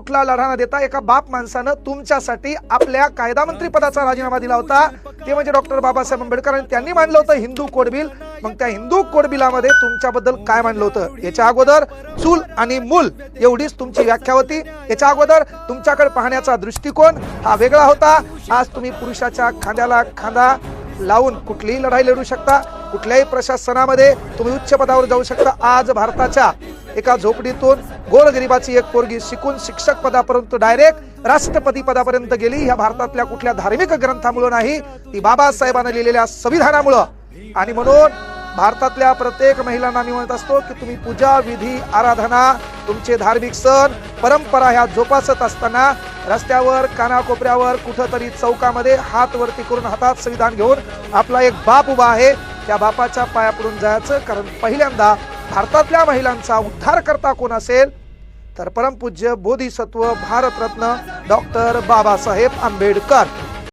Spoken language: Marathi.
कुठला लढा न देता एका बाप माणसानं तुमच्यासाठी आपल्या कायदा मंत्री पदाचा राजीनामा दिला होता, ते म्हणजे डॉक्टर बाबासाहेब आंबेडकर. आणि त्यांनी मांडलं होतं हिंदू कोड बिल. मग त्या हिंदू कोड बिलामध्ये तुमच्याबद्दल काय मांडलं होतं? याच्या अगोदर चूल आणि मूल एवढीच तुमची व्याख्या होती. याच्या अगोदर तुमच्याकडे पाहण्याचा दृष्टिकोन हा वेगळा होता. आज तुम्ही पुरुषाच्या खांद्याला खांदा लावून कुठलीही लढाई लढू शकता, कुठल्याही प्रशासनामध्ये तुम्ही उच्च पदावर जाऊ शकता. आज भारताच्या एका झोपडीतून गोरगरिबाची एक पोरगी शिकून शिक्षक पदापर्यंत डायरेक्ट राष्ट्रपती पदापर्यंत गेली. ह्या भारतातल्या कुठल्या धार्मिक ग्रंथामुळे नाही, ती बाबासाहेबांनी लिहिलेल्या संविधानामुळे. आणि म्हणून भारतातल्या प्रत्येक महिलांना मी म्हणत असतो की तुम्ही पूजा विधी आराधना तुमचे धार्मिक सण परंपरा ह्या जोपासत असताना रस्त्यावर कानाकोपऱ्यावर कुठंतरी चौकामध्ये हात वरती करून हातात संविधान घेऊन आपला एक बाप उभा आहे, त्या बापाच्या पाया पडून जायचं. कारण पहिल्यांदा भारतातल्या महिलांचा उद्धार करता कोण असेल तर परमपूज्य बोधिसत्व भारतरत्न डॉक्टर बाबासाहेब आंबेडकर.